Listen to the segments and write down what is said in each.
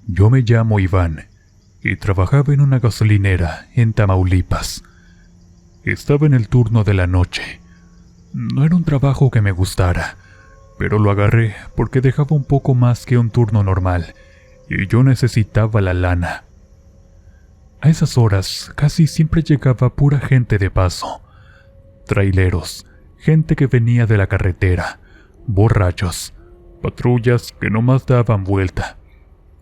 Yo me llamo Iván y trabajaba en una gasolinera en Tamaulipas. Estaba en el turno de la noche. No era un trabajo que me gustara, pero lo agarré porque dejaba un poco más que un turno normal y yo necesitaba la lana. A esas horas casi siempre llegaba pura gente de paso. Traileros, gente que venía de la carretera, borrachos, patrullas que nomás daban vuelta,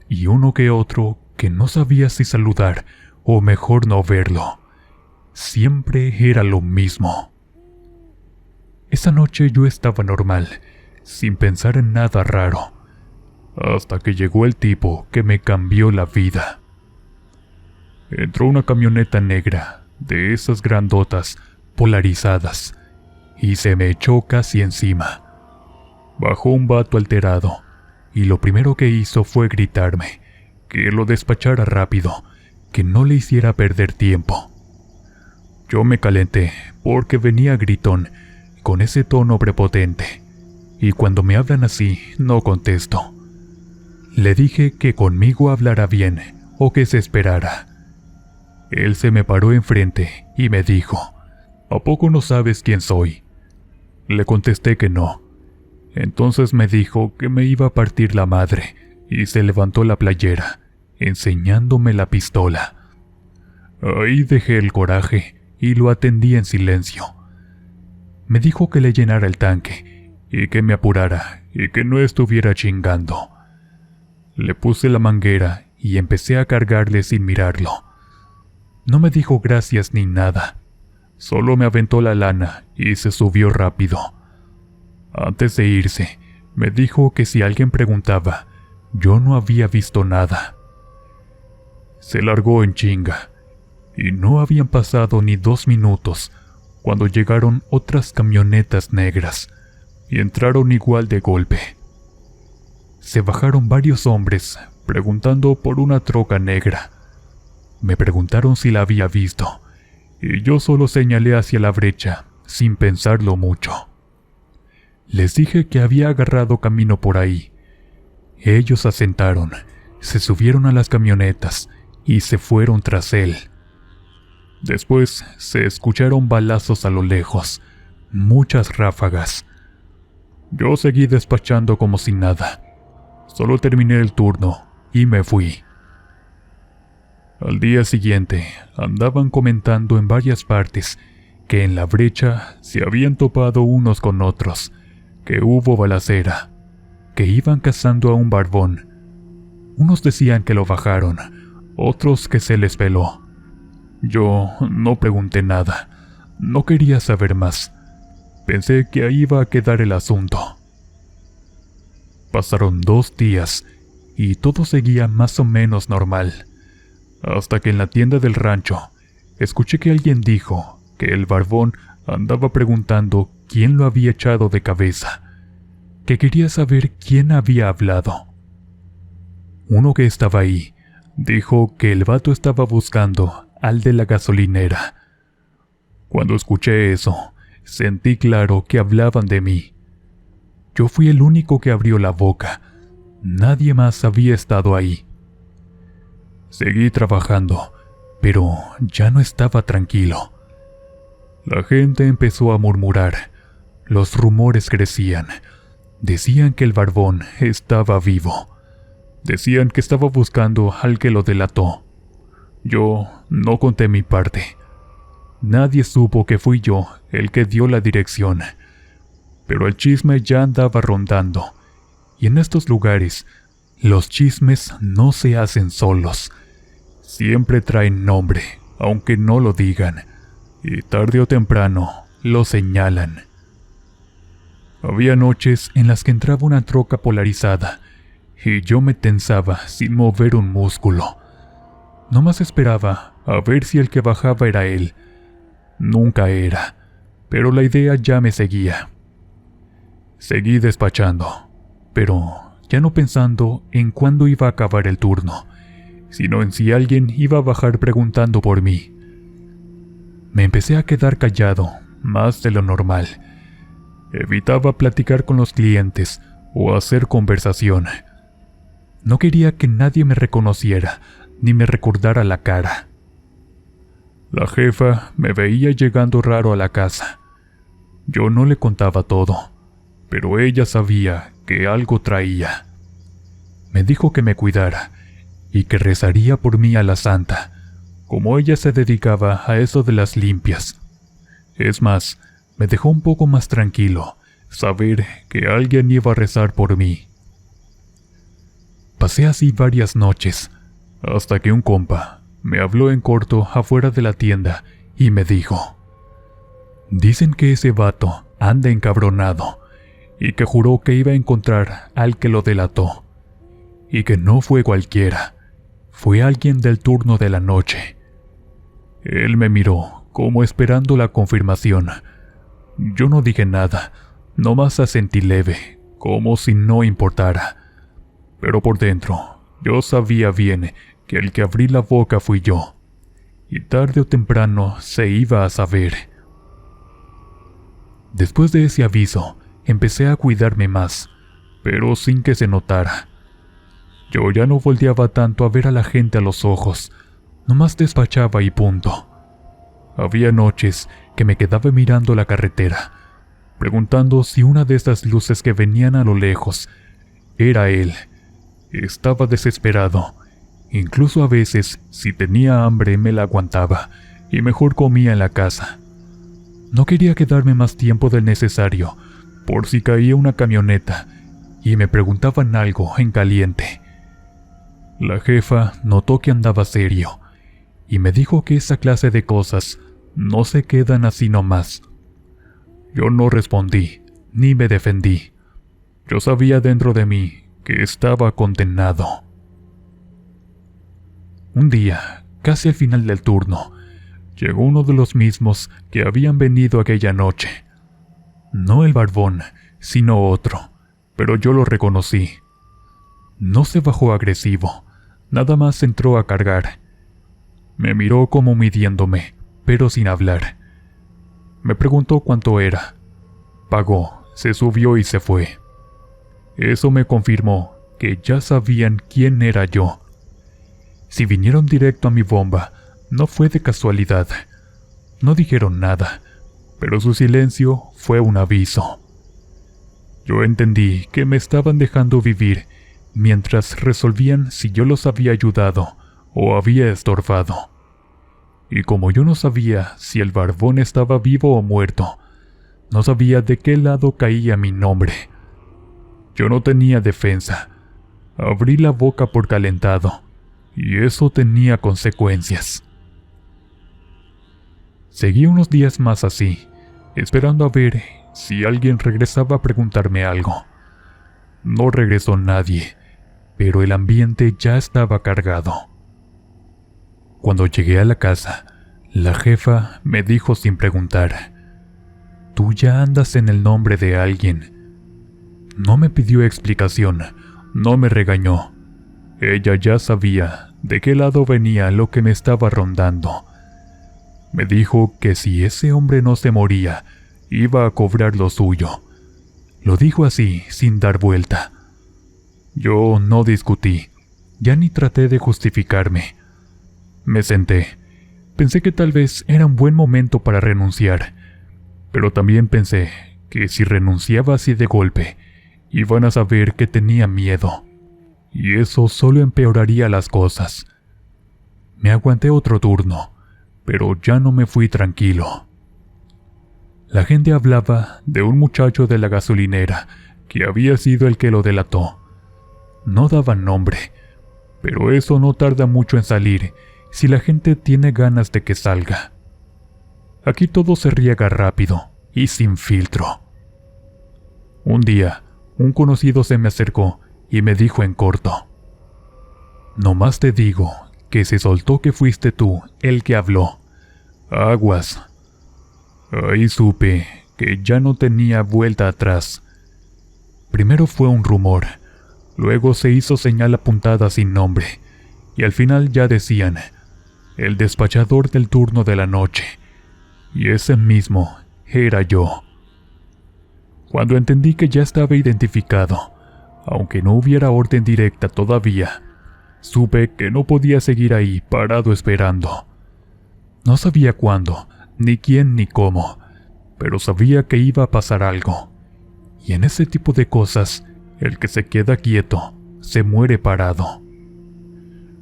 y uno que otro que no sabía si saludar o mejor no verlo. Siempre era lo mismo. Esa noche yo estaba normal, sin pensar en nada raro, hasta que llegó el tipo que me cambió la vida. Entró una camioneta negra, de esas grandotas, polarizadas, y se me echó casi encima. Bajó un vato alterado, y lo primero que hizo fue gritarme que lo despachara rápido, que no le hiciera perder tiempo. Yo me calenté porque venía gritón, con ese tono prepotente, y cuando me hablan así no contesto. Le dije que conmigo hablara bien o que se esperara. Él se me paró enfrente y me dijo: ¿A poco no sabes quién soy? Le contesté que no. Entonces me dijo que me iba a partir la madre y se levantó la playera, enseñándome la pistola. Ahí dejé el coraje y lo atendí en silencio. Me dijo que le llenara el tanque y que me apurara y que no estuviera chingando. Le puse la manguera y empecé a cargarle sin mirarlo. No me dijo gracias ni nada, solo me aventó la lana y se subió rápido. Antes de irse, me dijo que si alguien preguntaba, yo no había visto nada. Se largó en chinga, y no habían pasado ni 2 minutos cuando llegaron otras camionetas negras y entraron igual de golpe. Se bajaron varios hombres preguntando por una troca negra. Me preguntaron si la había visto, y yo solo señalé hacia la brecha, sin pensarlo mucho. Les dije que había agarrado camino por ahí. Ellos asentaron, se subieron a las camionetas y se fueron tras él. Después se escucharon balazos a lo lejos, muchas ráfagas. Yo seguí despachando como si nada. Solo terminé el turno y me fui. Al día siguiente, andaban comentando en varias partes que en la brecha se habían topado unos con otros, que hubo balacera, que iban cazando a un barbón. Unos decían que lo bajaron, otros que se les peló. Yo no pregunté nada, no quería saber más. Pensé que ahí iba a quedar el asunto. Pasaron 2 días y todo seguía más o menos normal. Hasta que en la tienda del rancho, escuché que alguien dijo que el barbón andaba preguntando quién lo había echado de cabeza, que quería saber quién había hablado. Uno que estaba ahí dijo que el vato estaba buscando al de la gasolinera. Cuando escuché eso, sentí claro que hablaban de mí. Yo fui el único que abrió la boca, nadie más había estado ahí. Seguí trabajando, pero ya no estaba tranquilo. La gente empezó a murmurar, los rumores crecían. Decían que el barbón estaba vivo. Decían que estaba buscando al que lo delató. Yo no conté mi parte. Nadie supo que fui yo el que dio la dirección. Pero el chisme ya andaba rondando. Y en estos lugares, los chismes no se hacen solos. Siempre traen nombre, aunque no lo digan, y tarde o temprano lo señalan. Había noches en las que entraba una troca polarizada, y yo me tensaba sin mover un músculo. Nomás esperaba a ver si el que bajaba era él. Nunca era, pero la idea ya me seguía. Seguí despachando, pero ya no pensando en cuándo iba a acabar el turno, sino en si alguien iba a bajar preguntando por mí. Me empecé a quedar callado, más de lo normal. Evitaba platicar con los clientes o hacer conversación. No quería que nadie me reconociera ni me recordara la cara. La jefa me veía llegando raro a la casa. Yo no le contaba todo, pero ella sabía que algo traía. Me dijo que me cuidara y que rezaría por mí a la santa, como ella se dedicaba a eso de las limpias. Es más, me dejó un poco más tranquilo saber que alguien iba a rezar por mí. Pasé así varias noches, hasta que un compa me habló en corto afuera de la tienda y me dijo: dicen que ese vato anda encabronado y que juró que iba a encontrar al que lo delató, y que no fue cualquiera, fue alguien del turno de la noche. Él me miró como esperando la confirmación. Yo no dije nada, nomás asentí leve, como si no importara. Pero por dentro, yo sabía bien que el que abrí la boca fui yo, y tarde o temprano se iba a saber. Después de ese aviso, empecé a cuidarme más, pero sin que se notara. Yo ya no volteaba tanto a ver a la gente a los ojos, nomás despachaba y punto. Había noches que me quedaba mirando la carretera, preguntando si una de esas luces que venían a lo lejos era él. Estaba desesperado. Incluso a veces, si tenía hambre, me la aguantaba y mejor comía en la casa. No quería quedarme más tiempo del necesario, por si caía una camioneta y me preguntaban algo en caliente. La jefa notó que andaba serio y me dijo que esa clase de cosas no se quedan así nomás. Yo no respondí, ni me defendí. Yo sabía dentro de mí que estaba condenado. Un día, casi al final del turno, llegó uno de los mismos que habían venido aquella noche. No el barbón, sino otro, pero yo lo reconocí. No se bajó agresivo, nada más entró a cargar. Me miró como midiéndome, pero sin hablar. Me preguntó cuánto era. Pagó, se subió y se fue. Eso me confirmó que ya sabían quién era yo. Si vinieron directo a mi bomba, no fue de casualidad. No dijeron nada, pero su silencio fue un aviso. Yo entendí que me estaban dejando vivir mientras resolvían si yo los había ayudado o había estorbado. Y como yo no sabía si el barbón estaba vivo o muerto, no sabía de qué lado caía mi nombre. Yo no tenía defensa. Abrí la boca por calentado, y eso tenía consecuencias. Seguí unos días más así, esperando a ver si alguien regresaba a preguntarme algo. No regresó nadie, pero el ambiente ya estaba cargado. Cuando llegué a la casa, la jefa me dijo sin preguntar: «Tú ya andas en el nombre de alguien». No me pidió explicación, no me regañó. Ella ya sabía de qué lado venía lo que me estaba rondando. Me dijo que si ese hombre no se moría, iba a cobrar lo suyo. Lo dijo así, sin dar vuelta. Yo no discutí, ya ni traté de justificarme. Me senté. Pensé que tal vez era un buen momento para renunciar, pero también pensé que si renunciaba así de golpe, iban a saber que tenía miedo, y eso solo empeoraría las cosas. Me aguanté otro turno, pero ya no me fui tranquilo. La gente hablaba de un muchacho de la gasolinera que había sido el que lo delató. No daban nombre, pero eso no tarda mucho en salir si la gente tiene ganas de que salga. Aquí todo se riega rápido y sin filtro. Un día, un conocido se me acercó y me dijo en corto: «Nomás te digo que se soltó que fuiste tú el que habló. Aguas». Ahí supe que ya no tenía vuelta atrás. Primero fue un rumor, luego se hizo señal apuntada sin nombre, y al final ya decían: «El despachador del turno de la noche», y ese mismo era yo. Cuando entendí que ya estaba identificado, Aunque no hubiera orden directa todavía, supe que no podía seguir ahí parado esperando. No sabía cuándo, ni quién ni cómo, pero sabía que iba a pasar algo. Y en ese tipo de cosas, el que se queda quieto, se muere parado.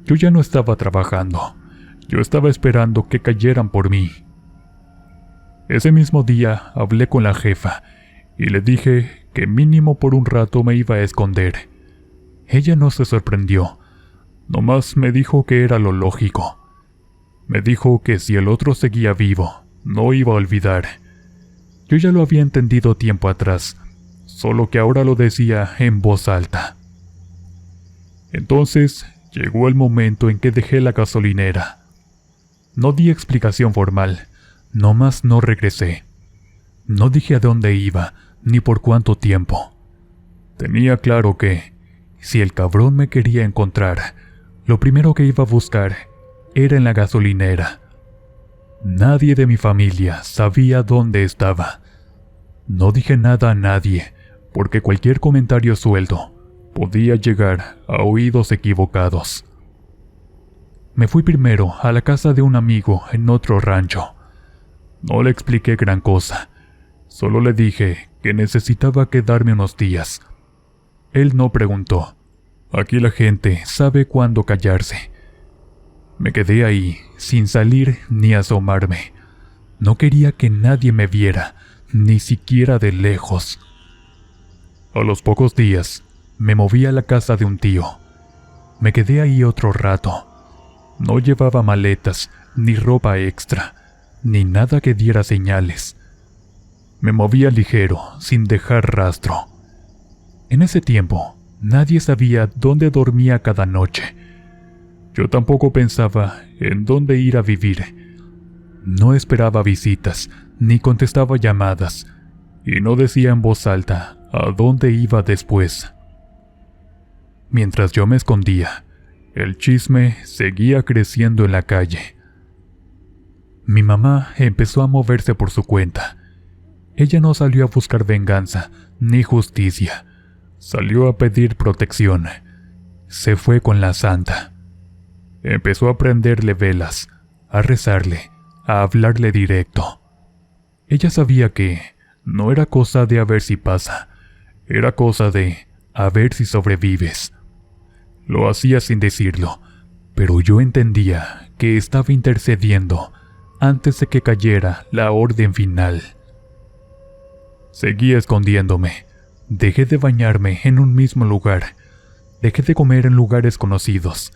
Yo ya no estaba trabajando, yo estaba esperando que cayeran por mí. Ese mismo día hablé con la jefa y le dije que mínimo por un rato me iba a esconder. Ella no se sorprendió, nomás me dijo que era lo lógico. Me dijo que si el otro seguía vivo, no iba a olvidar. Yo ya lo había entendido tiempo atrás, solo que ahora lo decía en voz alta. Entonces llegó el momento en que dejé la gasolinera. No di explicación formal, nomás no regresé. No dije a dónde iba, ni por cuánto tiempo. Tenía claro que, si el cabrón me quería encontrar, lo primero que iba a buscar era en la gasolinera. Nadie de mi familia sabía dónde estaba. No dije nada a nadie, porque cualquier comentario suelto podía llegar a oídos equivocados. Me fui primero a la casa de un amigo en otro rancho. No le expliqué gran cosa, solo le dije que necesitaba quedarme unos días. Él no preguntó. Aquí la gente sabe cuándo callarse. Me quedé ahí, sin salir ni asomarme. No quería que nadie me viera, ni siquiera de lejos. A los pocos días, me moví a la casa de un tío. Me quedé ahí otro rato. No llevaba maletas, ni ropa extra, ni nada que diera señales. Me movía ligero, sin dejar rastro. En ese tiempo, nadie sabía dónde dormía cada noche. Yo tampoco pensaba en dónde ir a vivir. No esperaba visitas, ni contestaba llamadas, y no decía en voz alta a dónde iba después. Mientras yo me escondía, el chisme seguía creciendo en la calle. Mi mamá empezó a moverse por su cuenta. Ella no salió a buscar venganza ni justicia. Salió a pedir protección. Se fue con la santa. Empezó a prenderle velas, a rezarle, a hablarle directo. Ella sabía que no era cosa de a ver si pasa, era cosa de a ver si sobrevives. Lo hacía sin decirlo, pero yo entendía que estaba intercediendo antes de que cayera la orden final. Seguía escondiéndome. Dejé de bañarme en un mismo lugar. Dejé de comer en lugares conocidos.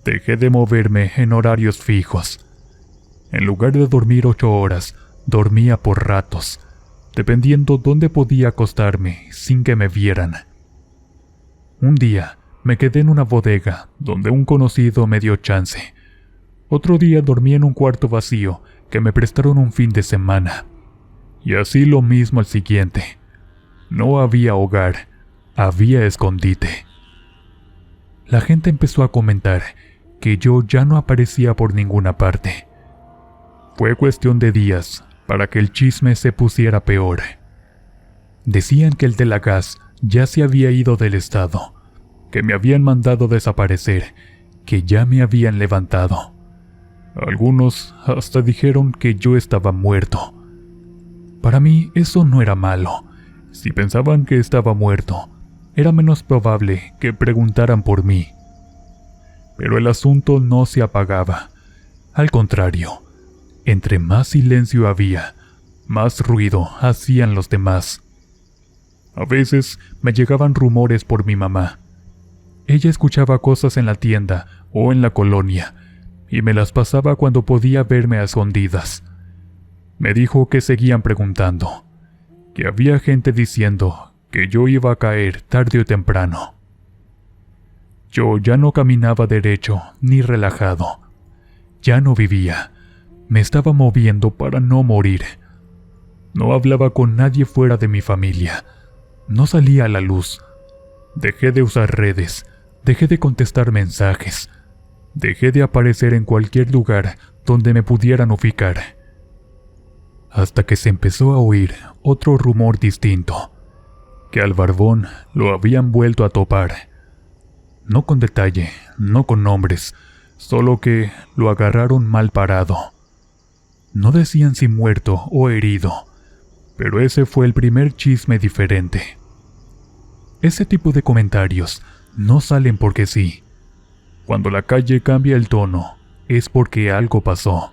Dejé de moverme en horarios fijos. En lugar de dormir 8 horas, dormía por ratos, dependiendo dónde podía acostarme sin que me vieran. Un día me quedé en una bodega donde un conocido me dio chance. Otro día dormí en un cuarto vacío que me prestaron un fin de semana. Y así lo mismo al siguiente. No había hogar, había escondite. La gente empezó a comentar que yo ya no aparecía por ninguna parte. Fue cuestión de días para que el chisme se pusiera peor. Decían que el de la gas ya se había ido del estado, que me habían mandado desaparecer, que ya me habían levantado. Algunos hasta dijeron que yo estaba muerto. Para mí eso no era malo. Si pensaban que estaba muerto, era menos probable que preguntaran por mí. Pero el asunto no se apagaba. Al contrario, entre más silencio había, más ruido hacían los demás. A veces me llegaban rumores por mi mamá. Ella escuchaba cosas en la tienda o en la colonia, y me las pasaba cuando podía verme a escondidas. Me dijo que seguían preguntando, que había gente diciendo que yo iba a caer tarde o temprano. Yo ya no caminaba derecho ni relajado. Ya no vivía. Me estaba moviendo para no morir. No hablaba con nadie fuera de mi familia. No salía a la luz. Dejé de usar redes. Dejé de contestar mensajes. Dejé de aparecer en cualquier lugar donde me pudieran ubicar. Hasta que se empezó a oír otro rumor distinto. que al barbón lo habían vuelto a topar. No con detalle, no con nombres, solo que lo agarraron mal parado. No decían si muerto o herido, pero ese fue el primer chisme diferente. Ese tipo de comentarios no salen porque sí. Cuando la calle cambia el tono, es porque algo pasó.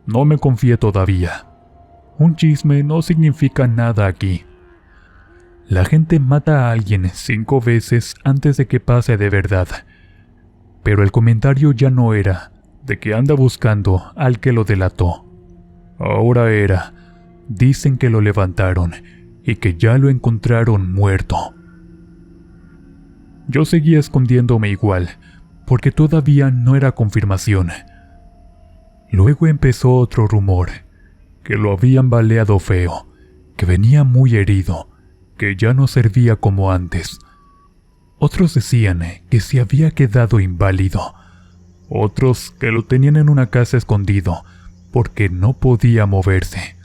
No me confié todavía. Un chisme no significa nada aquí. La gente mata a alguien 5 veces antes de que pase de verdad. Pero el comentario ya no era de que anda buscando al que lo delató. Ahora era, dicen que lo levantaron y que ya lo encontraron muerto. Yo seguía escondiéndome igual, porque todavía no era confirmación. Luego empezó otro rumor, que lo habían baleado feo, que venía muy herido, que ya no servía como antes. Otros decían que se había quedado inválido, otros que lo tenían en una casa escondido, porque no podía moverse.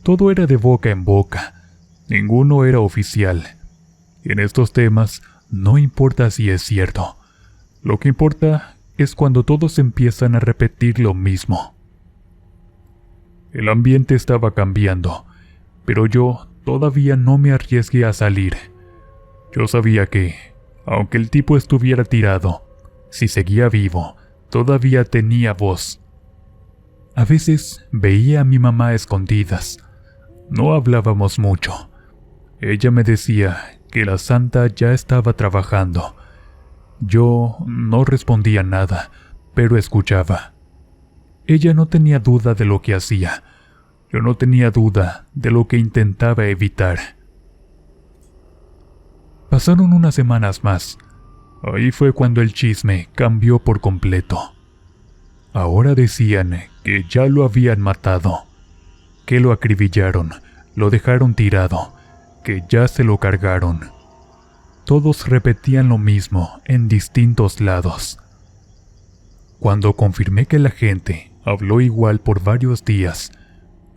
Todo era de boca en boca, ninguno era oficial. Y en estos temas no importa si es cierto. Lo que importa es cuando todos empiezan a repetir lo mismo. El ambiente estaba cambiando, pero yo todavía no me arriesgué a salir. Yo sabía que, aunque el tipo estuviera tirado, si seguía vivo, todavía tenía voz. A veces veía a mi mamá a escondidas. No hablábamos mucho. Ella me decía que la santa ya estaba trabajando. Yo no respondía nada, pero escuchaba. Ella no tenía duda de lo que hacía. Yo no tenía duda de lo que intentaba evitar. Pasaron unas semanas más. Ahí fue cuando el chisme cambió por completo. Ahora decían que ya lo habían matado, que lo acribillaron, lo dejaron tirado, que ya se lo cargaron. Todos repetían lo mismo en distintos lados. Cuando confirmé que la gente habló igual por varios días,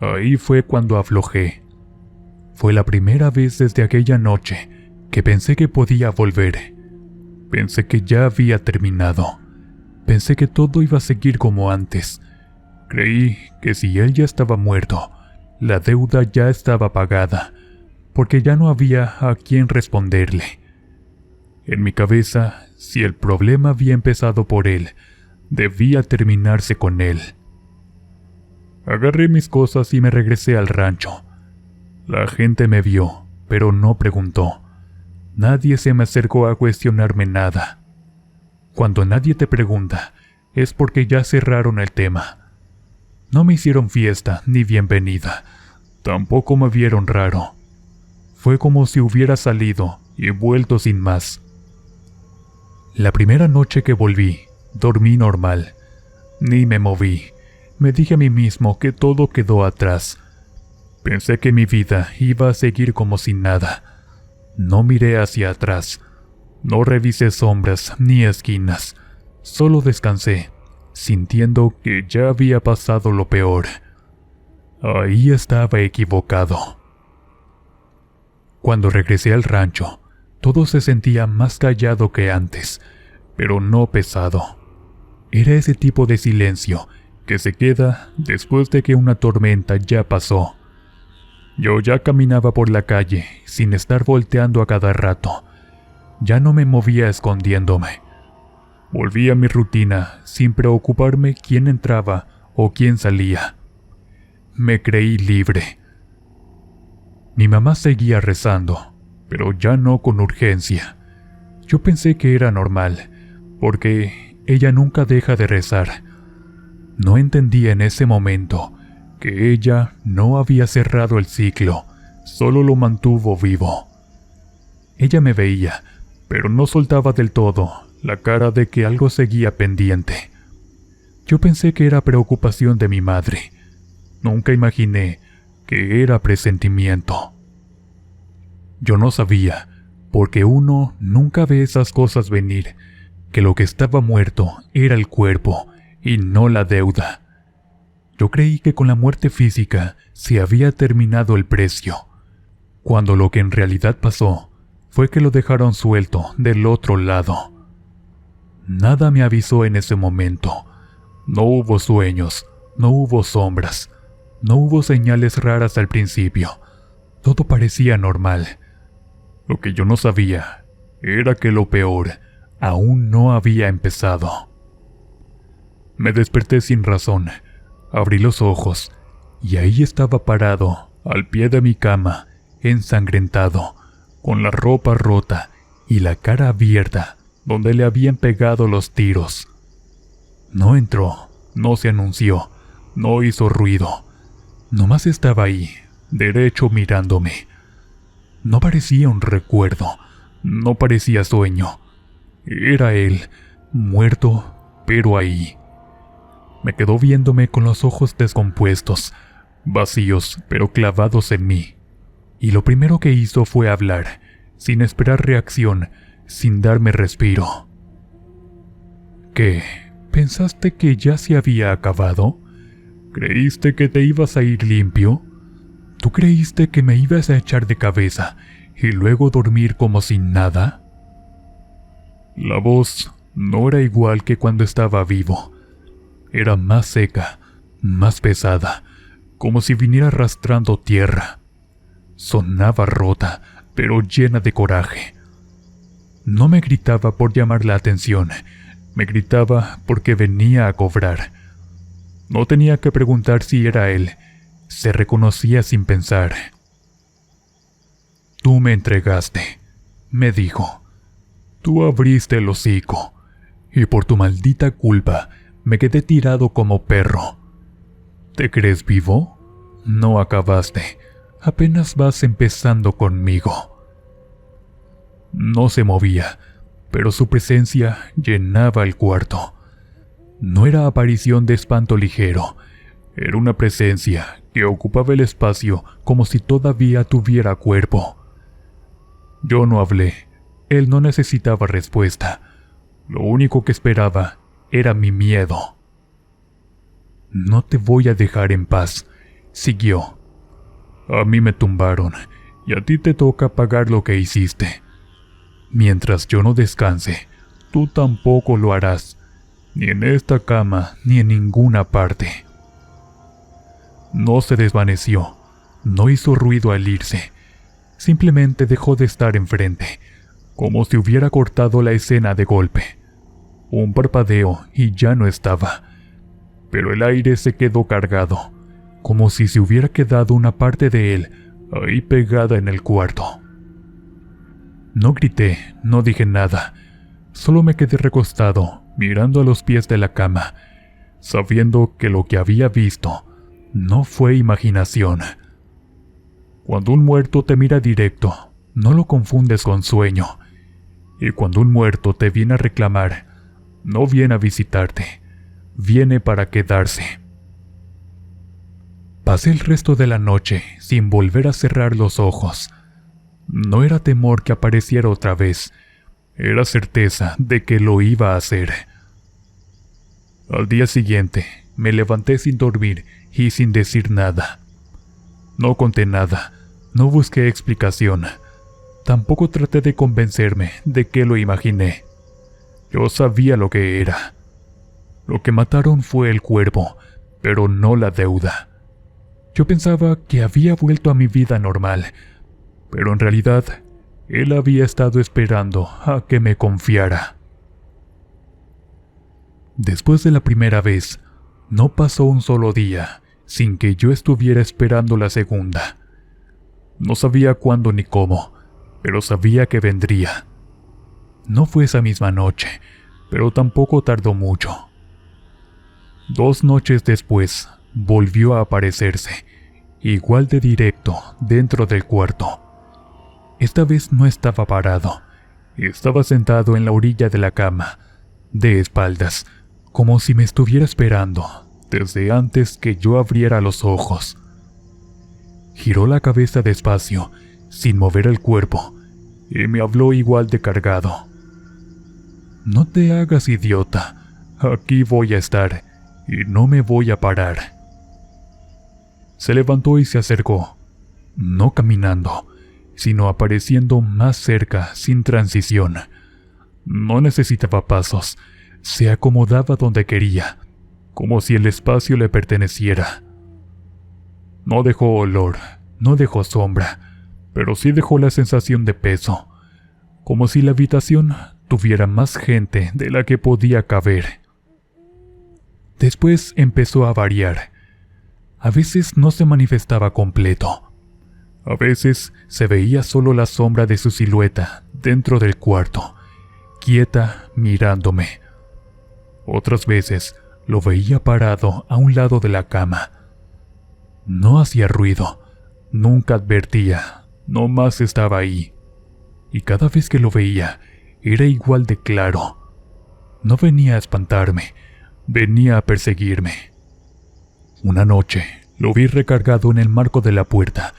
ahí fue cuando aflojé. Fue la primera vez desde aquella noche que pensé que podía volver. Pensé que ya había terminado. Pensé que todo iba a seguir como antes. Creí que si él ya estaba muerto, la deuda ya estaba pagada, porque ya no había a quién responderle. En mi cabeza, si el problema había empezado por él, debía terminarse con él. Agarré mis cosas y me regresé al rancho. La gente me vio, pero no preguntó. Nadie se me acercó a cuestionarme nada. Cuando nadie te pregunta, es porque ya cerraron el tema. No me hicieron fiesta ni bienvenida. Tampoco me vieron raro. Fue como si hubiera salido y vuelto sin más. La primera noche que volví, dormí normal. Ni me moví. Me dije a mí mismo que todo quedó atrás. Pensé que mi vida iba a seguir como sin nada. No miré hacia atrás. No revisé sombras ni esquinas. Solo descansé, sintiendo que ya había pasado lo peor. Ahí estaba equivocado. Cuando regresé al rancho, todo se sentía más callado que antes, pero no pesado. Era ese tipo de silencio que se queda después de que una tormenta ya pasó. Yo ya caminaba por la calle sin estar volteando a cada rato. Ya no me movía escondiéndome. Volví a mi rutina sin preocuparme quién entraba o quién salía. Me creí libre. Mi mamá seguía rezando, pero ya no con urgencia. Yo pensé que era normal, porque ella nunca deja de rezar. No entendía en ese momento que ella no había cerrado el ciclo, solo lo mantuvo vivo. Ella me veía, pero no soltaba del todo la cara de que algo seguía pendiente. Yo pensé que era preocupación de mi madre. Nunca imaginé que era presentimiento. Yo no sabía, porque uno nunca ve esas cosas venir, que lo que estaba muerto era el cuerpo y no la deuda. Yo creí que con la muerte física se había terminado el precio. cuando lo que en realidad pasó fue que lo dejaron suelto del otro lado. Nada me avisó en ese momento. No hubo sueños, no hubo sombras, no hubo señales raras al principio. Todo parecía normal. Lo que yo no sabía era que lo peor aún no había empezado. Me desperté sin razón, abrí los ojos y ahí estaba parado al pie de mi cama, ensangrentado, con la ropa rota y la cara abierta donde le habían pegado los tiros. No entró, no se anunció, no hizo ruido. Nomás estaba ahí, derecho mirándome. No parecía un recuerdo, no parecía sueño. Era él, muerto, pero ahí. Me quedó viéndome con los ojos descompuestos, vacíos, pero clavados en mí. Y lo primero que hizo fue hablar, sin esperar reacción, sin darme respiro. ¿Qué? ¿Pensaste que ya se había acabado? ¿Creíste que te ibas a ir limpio? ¿Tú creíste que me ibas a echar de cabeza y luego dormir como sin nada? La voz no era igual que cuando estaba vivo. Era más seca, más pesada, como si viniera arrastrando tierra. Sonaba rota, pero llena de coraje. No me gritaba por llamar la atención, me gritaba porque venía a cobrar. No tenía que preguntar si era él, se reconocía sin pensar. Tú me entregaste, me dijo. Tú abriste el hocico, y por tu maldita culpa me quedé tirado como perro. ¿Te crees vivo? No acabaste, apenas vas empezando conmigo. No se movía, pero su presencia llenaba el cuarto. No era aparición de espanto ligero, era una presencia que ocupaba el espacio como si todavía tuviera cuerpo. Yo no hablé, él no necesitaba respuesta. Lo único que esperaba era mi miedo. No te voy a dejar en paz, siguió. A mí me tumbaron, y a ti te toca pagar lo que hiciste. Mientras yo no descanse, tú tampoco lo harás, ni en esta cama ni en ninguna parte. No se desvaneció, no hizo ruido al irse, simplemente dejó de estar enfrente, como si hubiera cortado la escena de golpe. Un parpadeo y ya no estaba, pero el aire se quedó cargado, como si se hubiera quedado una parte de él ahí pegada en el cuarto. No grité, no dije nada, solo me quedé recostado, mirando a los pies de la cama, sabiendo que lo que había visto no fue imaginación. Cuando un muerto te mira directo, no lo confundes con sueño, y cuando un muerto te viene a reclamar, no viene a visitarte, viene para quedarse. Pasé el resto de la noche sin volver a cerrar los ojos. No era temor que apareciera otra vez, era certeza de que lo iba a hacer. Al día siguiente, me levanté sin dormir y sin decir nada. No conté nada, no busqué explicación, tampoco traté de convencerme de que lo imaginé. Yo sabía lo que era. Lo que mataron fue el cuervo, pero no la deuda. Yo pensaba que había vuelto a mi vida normal, pero en realidad, él había estado esperando a que me confiara. Después de la primera vez, no pasó un solo día sin que yo estuviera esperando la segunda. No sabía cuándo ni cómo, pero sabía que vendría. No fue esa misma noche, pero tampoco tardó mucho. 2 noches después, volvió a aparecerse, igual de directo, dentro del cuarto. Esta vez no estaba parado, estaba sentado en la orilla de la cama, de espaldas, como si me estuviera esperando desde antes que yo abriera los ojos. Giró la cabeza despacio, sin mover el cuerpo, y me habló igual de cargado. No te hagas idiota, aquí voy a estar, y no me voy a parar. Se levantó y se acercó, no caminando, sino apareciendo más cerca, sin transición. No necesitaba pasos, se acomodaba donde quería, como si el espacio le perteneciera. No dejó olor, no dejó sombra, pero sí dejó la sensación de peso, como si la habitación tuviera más gente de la que podía caber. Después empezó a variar. A veces no se manifestaba completo. A veces se veía solo la sombra de su silueta dentro del cuarto, quieta mirándome. Otras veces lo veía parado a un lado de la cama. No hacía ruido, nunca advertía, nomás estaba ahí. Y cada vez que lo veía, era igual de claro. No venía a espantarme, venía a perseguirme. Una noche, lo vi recargado en el marco de la puerta,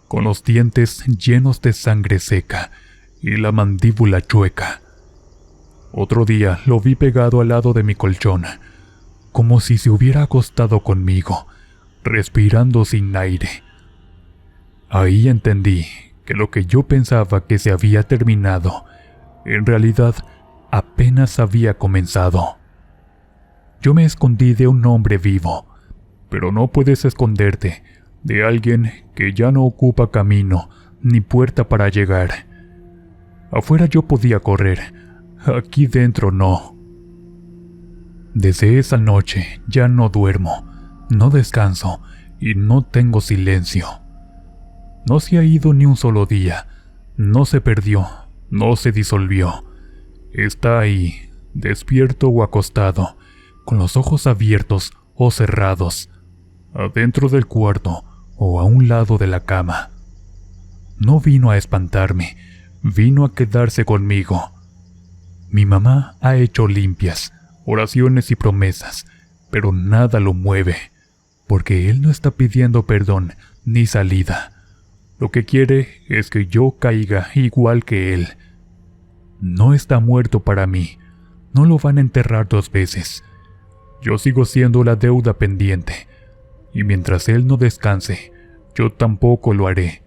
con los dientes llenos de sangre seca y la mandíbula chueca. Otro día lo vi pegado al lado de mi colchón, como si se hubiera acostado conmigo, respirando sin aire. Ahí entendí que lo que yo pensaba que se había terminado, en realidad apenas había comenzado. Yo me escondí de un hombre vivo, pero no puedes esconderte de alguien que ya no ocupa camino ni puerta para llegar. Afuera yo podía correr, aquí dentro no. Desde esa noche ya no duermo, no descanso y no tengo silencio. No se ha ido ni un solo día, no se perdió, no se disolvió. Está ahí, despierto o acostado, con los ojos abiertos o cerrados, adentro del cuarto o a un lado de la cama. No vino a espantarme, vino a quedarse conmigo. Mi mamá ha hecho limpias, oraciones y promesas, pero nada lo mueve, porque él no está pidiendo perdón ni salida. Lo que quiere es que yo caiga igual que él. No está muerto para mí, no lo van a enterrar 2 veces. Yo sigo siendo la deuda pendiente, y mientras él no descanse, yo tampoco lo haré.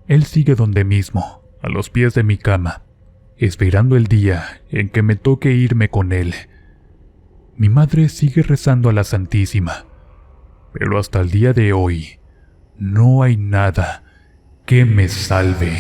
Él sigue donde mismo, a los pies de mi cama, esperando el día en que me toque irme con él. Mi madre sigue rezando a la Santísima, pero hasta el día de hoy, no hay nada que me salve.